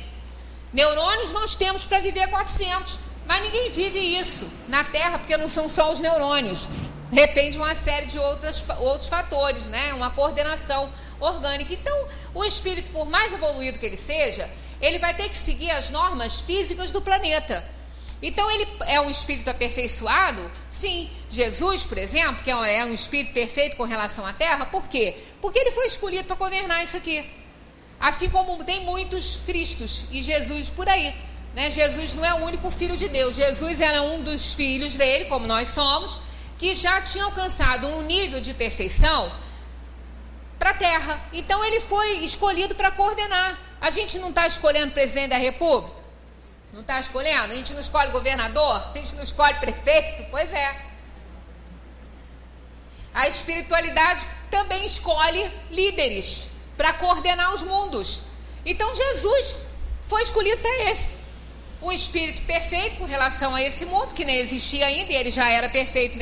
Neurônios nós temos para viver 400, mas ninguém vive isso na Terra, porque não são só os neurônios. Depende de uma série de outros fatores, né? Uma coordenação orgânica. Então, o espírito, por mais evoluído que ele seja, ele vai ter que seguir as normas físicas do planeta. Então, ele é um espírito aperfeiçoado? Sim. Jesus, por exemplo, que é um espírito perfeito com relação à Terra, por quê? Porque ele foi escolhido para governar isso aqui. Assim como tem muitos Cristos e Jesus por aí, né? Jesus não é o único filho de Deus. Jesus era um dos filhos dele, como nós somos, que já tinha alcançado um nível de perfeição para a Terra. Então, ele foi escolhido para coordenar. A gente não está escolhendo presidente da República? Não está escolhendo? A gente não escolhe governador? A gente não escolhe prefeito? Pois é. A espiritualidade também escolhe líderes para coordenar os mundos. Então, Jesus foi escolhido para esse. Um espírito perfeito com relação a esse mundo, que nem existia ainda, e ele já era perfeito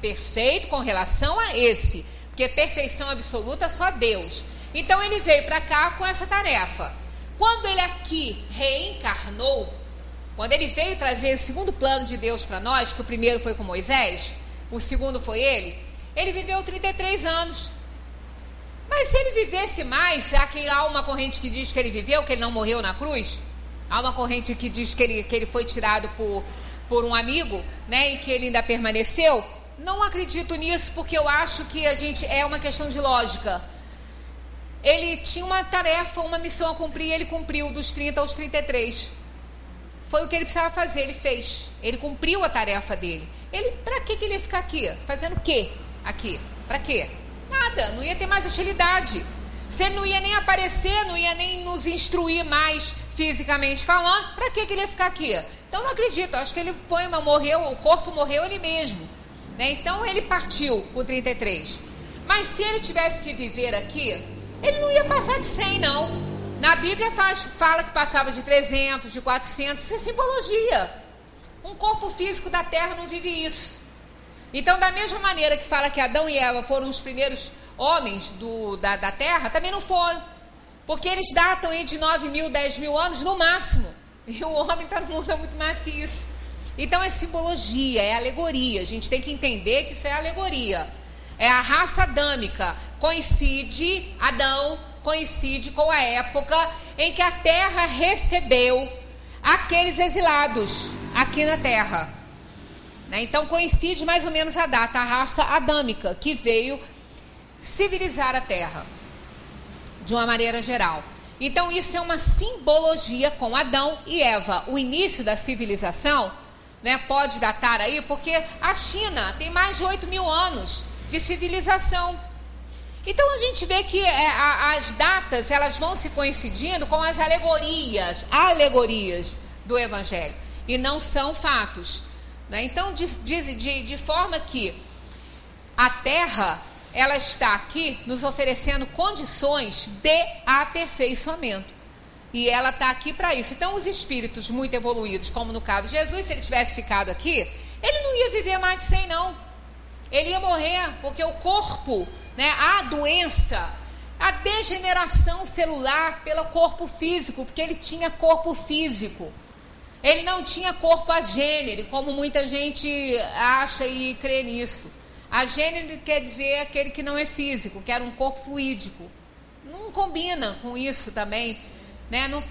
perfeito com relação a esse. Porque perfeição absoluta só Deus. Então ele veio para cá com essa tarefa. Quando ele aqui reencarnou, quando ele veio trazer o segundo plano de Deus para nós, que o primeiro foi com Moisés, o segundo foi ele viveu 33 anos. Mas se ele vivesse mais, já que há uma corrente que diz que ele viveu, que ele não morreu na cruz, há uma corrente que diz que ele foi tirado por um amigo, né, e que ele ainda permaneceu, não acredito nisso, porque eu acho que é uma questão de lógica. Ele tinha uma tarefa, uma missão a cumprir, e ele cumpriu dos 30 aos 33. Foi o que ele precisava fazer, ele fez. Ele cumpriu a tarefa dele. Para que ele ia ficar aqui? Fazendo o quê aqui? Para quê? Nada, não ia ter mais utilidade. Se ele não ia nem aparecer, não ia nem nos instruir mais fisicamente falando, para que ele ia ficar aqui? Então não acredito, acho que ele foi, mas morreu, o corpo morreu ele mesmo, né? Então ele partiu com 33. Mas se ele tivesse que viver aqui, ele não ia passar de 100, não. Na Bíblia fala que passava de 300, de 400, isso é simbologia. Um corpo físico da terra não vive isso. Então, da mesma maneira que fala que Adão e Eva foram os primeiros homens da terra, também não foram. Porque eles datam aí de 9 mil, 10 mil anos no máximo. E o homem está no mundo há muito mais do que isso. Então, é simbologia, é alegoria. A gente tem que entender que isso é alegoria. É a raça adâmica. Adão coincide com a época em que a terra recebeu aqueles exilados aqui na terra. Então coincide mais ou menos a data, a raça adâmica que veio civilizar a terra de uma maneira geral. Então isso é uma simbologia com Adão e Eva. O início da civilização, né, pode datar aí, porque a China tem mais de 8 mil anos de civilização. Então a gente vê que as datas elas vão se coincidindo com as alegorias do Evangelho, e não são fatos, né? Então de forma que a Terra ela está aqui nos oferecendo condições de aperfeiçoamento, e ela está aqui para isso. Então os espíritos muito evoluídos, como no caso de Jesus, se ele tivesse ficado aqui, ele não ia viver mais de 100 não, ele ia morrer, porque o corpo, né, a doença, a degeneração celular pelo corpo físico, porque ele tinha corpo físico, ele não tinha corpo agênero, como muita gente acha e crê nisso. Agênero quer dizer aquele que não é físico, que era um corpo fluídico. Não combina com isso também, né? Não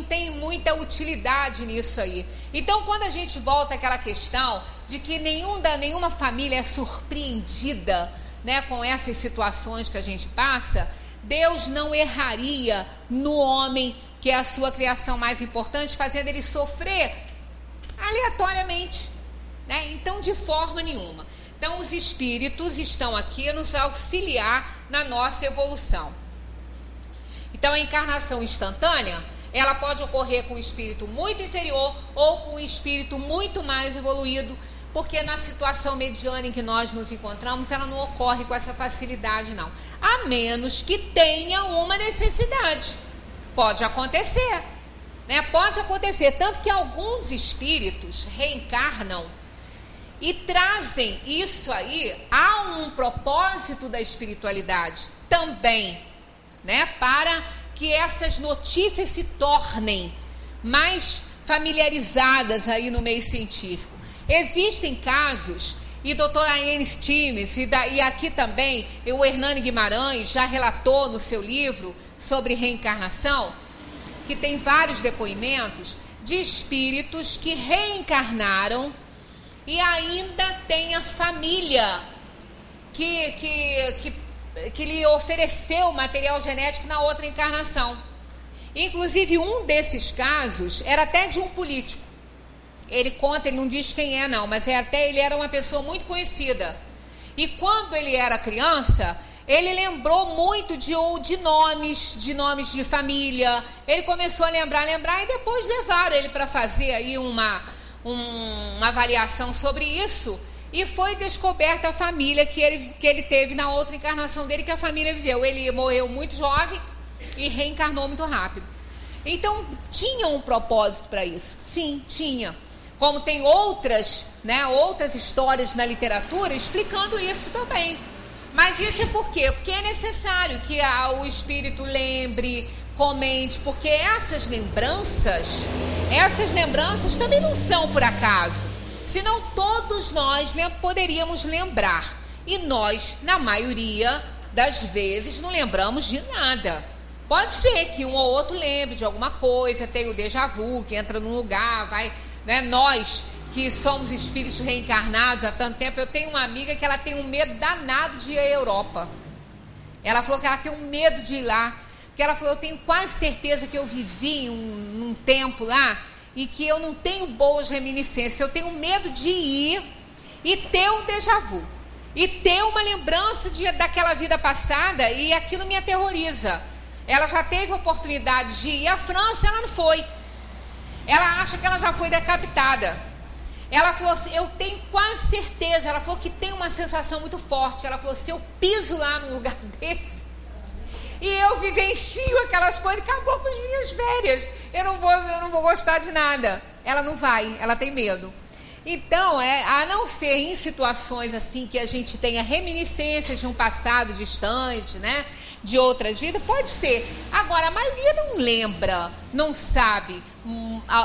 tem muita utilidade nisso aí. Então, quando a gente volta àquela questão de que nenhuma família é surpreendida, né, com essas situações que a gente passa, Deus não erraria no homem, que é a sua criação mais importante, fazendo ele sofrer aleatoriamente, né? Então, de forma nenhuma. Então, os espíritos estão aqui a nos auxiliar na nossa evolução. Então, a encarnação instantânea, ela pode ocorrer com um espírito muito inferior ou com um espírito muito mais evoluído, porque na situação mediana em que nós nos encontramos, ela não ocorre com essa facilidade, não. A menos que tenha uma necessidade. Pode acontecer, né? Pode acontecer. Tanto que alguns espíritos reencarnam e trazem isso aí a um propósito da espiritualidade também, né? Para que essas notícias se tornem mais familiarizadas aí no meio científico. Existem casos, e doutora Anne Stevens, e aqui também o Hernani Guimarães já relatou no seu livro sobre reencarnação, que tem vários depoimentos de espíritos que reencarnaram e ainda tem a família que lhe ofereceu material genético na outra encarnação. Inclusive, um desses casos era até de um político. Ele conta, ele não diz quem é não, mas ele era uma pessoa muito conhecida. E quando ele era criança, ele lembrou muito de nomes de família. Ele começou a lembrar, e depois levaram ele para fazer aí uma avaliação sobre isso. E foi descoberta a família que ele teve na outra encarnação dele, que a família viveu. Ele morreu muito jovem e reencarnou muito rápido. Então, tinha um propósito para isso? Sim, tinha. Como tem outras histórias na literatura explicando isso também. Mas isso é por quê? Porque é necessário que o espírito lembre, comente, porque essas lembranças também não são por acaso. Senão todos nós poderíamos lembrar. E nós, na maioria das vezes, não lembramos de nada. Pode ser que um ou outro lembre de alguma coisa, tem o déjà vu, que entra num lugar, vai... Né? Nós que somos espíritos reencarnados há tanto tempo, eu tenho uma amiga que ela tem um medo danado de ir à Europa. Ela falou que ela tem um medo de ir lá, porque ela falou, eu tenho quase certeza que eu vivi um tempo lá e que eu não tenho boas reminiscências, eu tenho medo de ir e ter um déjà vu, e ter uma lembrança daquela vida passada, e aquilo me aterroriza. Ela já teve a oportunidade de ir à França, ela não foi. Ela acha que ela já foi decapitada. Ela falou assim, eu tenho quase certeza. Ela falou que tem uma sensação muito forte. Ela falou, se eu piso lá num lugar desse e eu vivencio aquelas coisas, acabou com as minhas férias. Eu não vou gostar de nada. Ela não vai, ela tem medo. Então, a não ser em situações assim que a gente tenha reminiscências de um passado distante, né? De outras vidas, pode ser. Agora, a maioria não lembra, não sabe.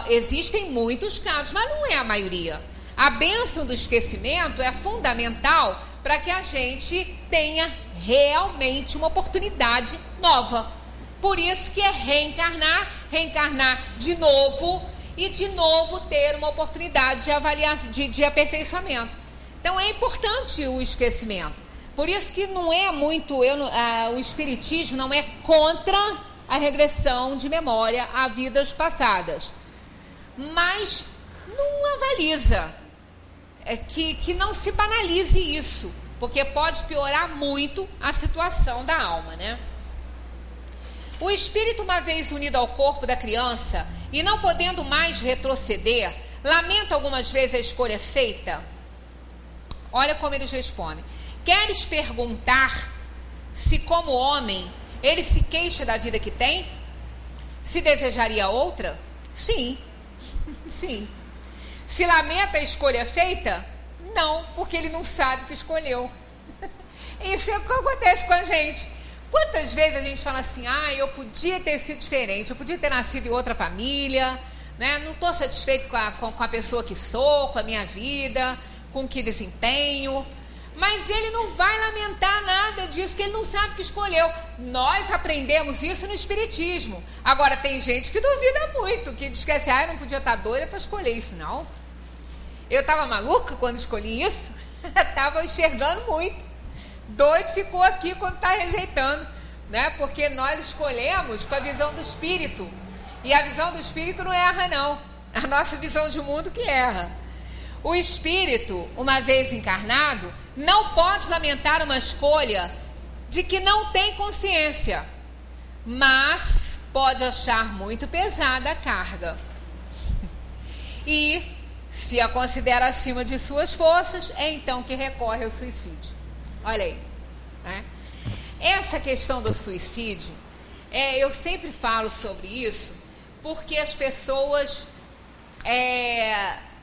Existem muitos casos, mas não é a maioria. A bênção do esquecimento é fundamental para que a gente tenha realmente uma oportunidade nova. Por isso que é reencarnar de novo e de novo ter uma oportunidade de avaliação, de aperfeiçoamento. Então é importante o esquecimento. Por isso que não é muito, o espiritismo não é contra a regressão de memória a vidas passadas, mas não avaliza, que não se banalize isso, porque pode piorar muito a situação da alma, né? O espírito, uma vez unido ao corpo da criança e não podendo mais retroceder, lamenta algumas vezes a escolha feita. Olha como eles respondem. Queres perguntar se, como homem, ele se queixa da vida que tem? Se desejaria outra? Sim. Sim. Se lamenta a escolha feita? Não, porque ele não sabe o que escolheu. Isso é o que acontece com a gente. Quantas vezes a gente fala assim, eu podia ter sido diferente, eu podia ter nascido em outra família, né? Não estou satisfeito com a pessoa que sou, com a minha vida, com o que desempenho. Mas ele não vai lamentar nada disso, que ele não sabe o que escolheu. Nós aprendemos isso no Espiritismo. Agora, tem gente que duvida muito, que diz que assim, eu não podia estar doida para escolher isso, não. Eu estava maluca quando escolhi isso, estava enxergando muito. Doido ficou aqui quando está rejeitando, né? Porque nós escolhemos com a visão do Espírito. E a visão do Espírito não erra, não. A nossa visão de mundo que erra. O Espírito, uma vez encarnado, não pode lamentar uma escolha de que não tem consciência, mas pode achar muito pesada a carga. E, se a considera acima de suas forças, é então que recorre ao suicídio. Olha aí. Né? Essa questão do suicídio, eu sempre falo sobre isso, porque as pessoas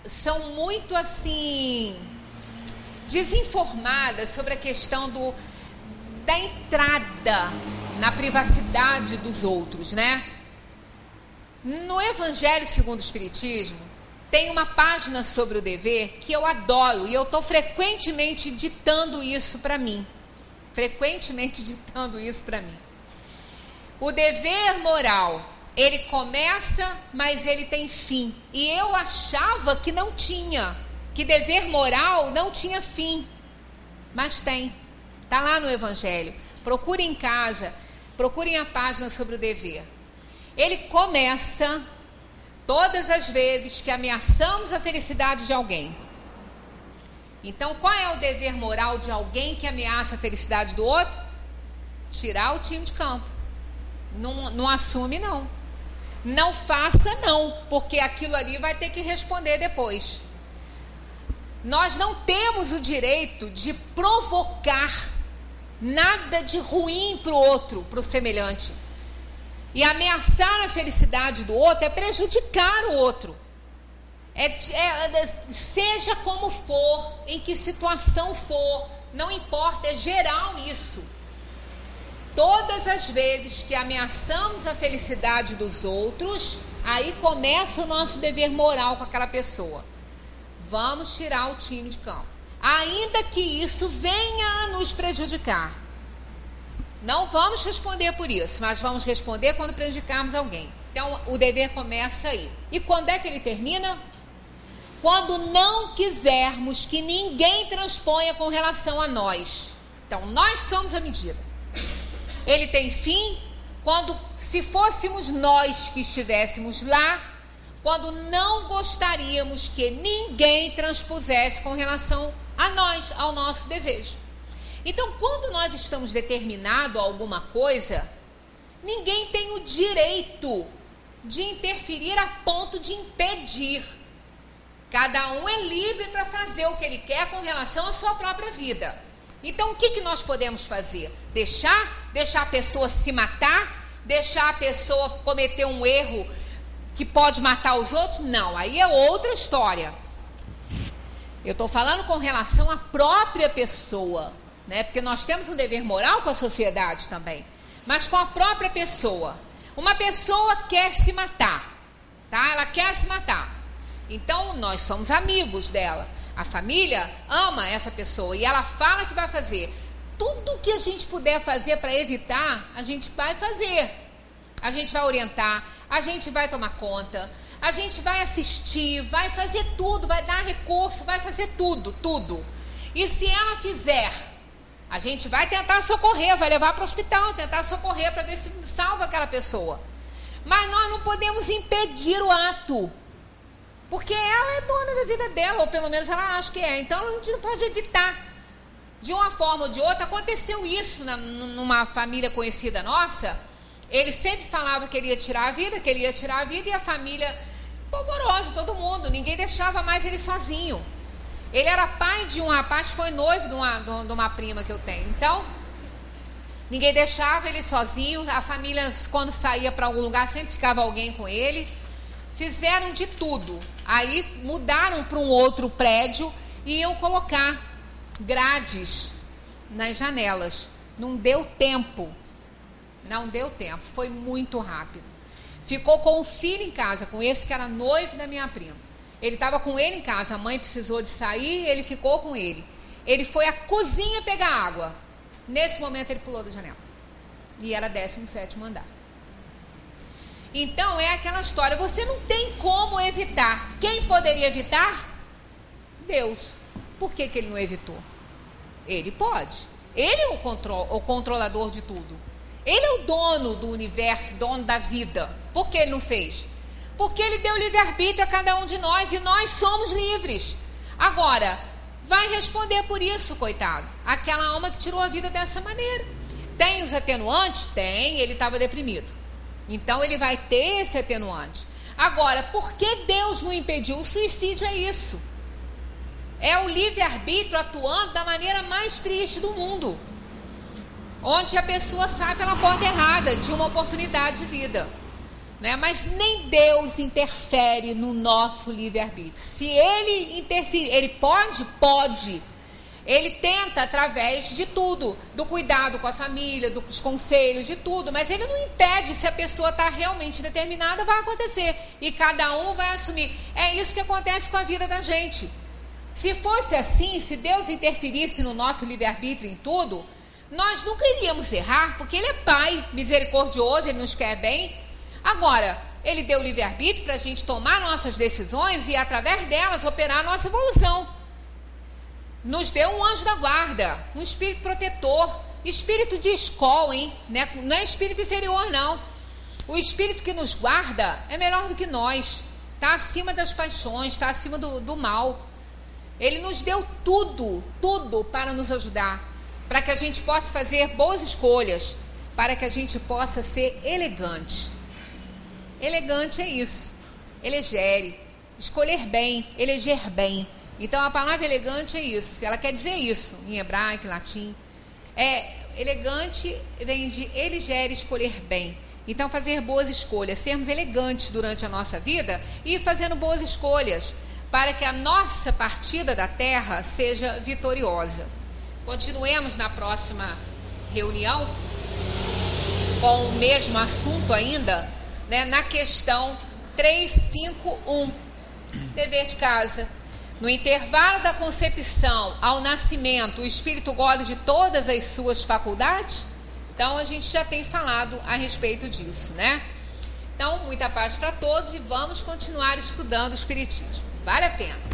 são muito assim desinformadas sobre a questão da entrada na privacidade dos outros, né? No Evangelho segundo o Espiritismo tem uma página sobre o dever que eu adoro e eu estou frequentemente ditando isso para mim. O dever moral, ele começa, mas ele tem fim. E eu achava que não tinha, que dever moral não tinha fim. Mas tem. Está lá no Evangelho. Procurem em casa, procurem a página sobre o dever. Ele começa todas as vezes que ameaçamos a felicidade de alguém. Então, qual é o dever moral de alguém que ameaça a felicidade do outro? Tirar o time de campo. Não assume, não. Não faça, não, porque aquilo ali vai ter que responder depois. Nós não temos o direito de provocar nada de ruim para o outro, para o semelhante. E ameaçar a felicidade do outro é prejudicar o outro. Seja como for, em que situação for, não importa, é geral isso. Todas as vezes que ameaçamos a felicidade dos outros, aí começa o nosso dever moral com aquela pessoa. Vamos tirar o time de campo. Ainda que isso venha a nos prejudicar. Não vamos responder por isso, mas vamos responder quando prejudicarmos alguém. Então, o dever começa aí. E quando é que ele termina? Quando não quisermos que ninguém transponha com relação a nós. Então, nós somos a medida. Ele tem fim quando, se fôssemos nós que estivéssemos lá, quando não gostaríamos que ninguém transpusesse com relação a nós, ao nosso desejo. Então, quando nós estamos determinados a alguma coisa, ninguém tem o direito de interferir a ponto de impedir. Cada um é livre para fazer o que ele quer com relação à sua própria vida. Então, o que nós podemos fazer? Deixar a pessoa se matar? Deixar a pessoa cometer um erro que pode matar os outros? Não, aí é outra história. Eu estou falando com relação à própria pessoa, né? Porque nós temos um dever moral com a sociedade também, mas com a própria pessoa. Uma pessoa quer se matar, tá? Ela quer se matar. Então, nós somos amigos dela. A família ama essa pessoa e ela fala que vai fazer. Tudo que a gente puder fazer para evitar, a gente vai fazer. A gente vai orientar, a gente vai tomar conta, a gente vai assistir, vai fazer tudo, vai dar recurso, vai fazer tudo. E se ela fizer, a gente vai tentar socorrer, vai levar para o hospital, tentar socorrer para ver se salva aquela pessoa. Mas nós não podemos impedir o ato. Porque ela é dona da vida dela, ou pelo menos ela acha que é. Então a gente não pode evitar. De uma forma ou de outra, aconteceu isso numa família conhecida nossa. Ele sempre falava que ele ia tirar a vida, e a família, polvorosa, todo mundo, ninguém deixava mais ele sozinho. Ele era pai de um rapaz que foi noivo de uma prima que eu tenho. Então, ninguém deixava ele sozinho, a família, quando saía para algum lugar, sempre ficava alguém com ele. Fizeram de tudo. Aí mudaram para um outro prédio e iam colocar grades nas janelas. Não deu tempo. Foi muito rápido. Ficou com o filho em casa, com esse que era noivo da minha prima. Ele estava com ele em casa, a mãe precisou de sair, ele ficou com ele. Ele foi à cozinha pegar água. Nesse momento ele pulou da janela. E era 17º andar. Então é aquela história, você não tem como evitar. Quem poderia evitar? Deus. Por que ele não evitou? Ele pode. Ele é o controlador de tudo. Ele é o dono do universo, dono da vida. Por que ele não fez? Porque ele deu livre-arbítrio a cada um de nós e nós somos livres. Agora, vai responder por isso, coitado. Aquela alma que tirou a vida dessa maneira. Tem os atenuantes? Tem, ele estava deprimido. Então ele vai ter esse atenuante. Agora, por que Deus não impediu? O suicídio é isso. É o livre-arbítrio atuando da maneira mais triste do mundo. Onde a pessoa sai pela porta errada de uma oportunidade de vida. Né? Mas nem Deus interfere no nosso livre-arbítrio. Se ele interferir, ele pode? Pode. Ele tenta através de tudo, do cuidado com a família, dos conselhos, de tudo, mas ele não impede. Se a pessoa está realmente determinada, vai acontecer. E cada um vai assumir. É isso que acontece com a vida da gente. Se fosse assim, se Deus interferisse no nosso livre-arbítrio em tudo, nós nunca iríamos errar, porque ele é Pai misericordioso, ele nos quer bem. Agora, ele deu livre-arbítrio para a gente tomar nossas decisões e, através delas, operar a nossa evolução. Nos deu um anjo da guarda, um espírito protetor, espírito de escola, hein? Não é espírito inferior, não. O espírito que nos guarda é melhor do que nós. Está acima das paixões, está acima do mal. Ele nos deu tudo para nos ajudar, para que a gente possa fazer boas escolhas, para que a gente possa ser elegante. Elegante é isso. Elegere, escolher bem, eleger bem. Então a palavra elegante é isso, ela quer dizer isso em hebraico, em latim. Elegante vem de elegere, escolher bem. Então fazer boas escolhas, sermos elegantes durante a nossa vida e ir fazendo boas escolhas, para que a nossa partida da terra seja vitoriosa. Continuemos na próxima reunião com o mesmo assunto ainda, né, na questão 351, dever de casa. No intervalo da concepção ao nascimento, o espírito goza de todas as suas faculdades? Então, a gente já tem falado a respeito disso, né? Então, muita paz para todos e vamos continuar estudando o espiritismo. Vale a pena.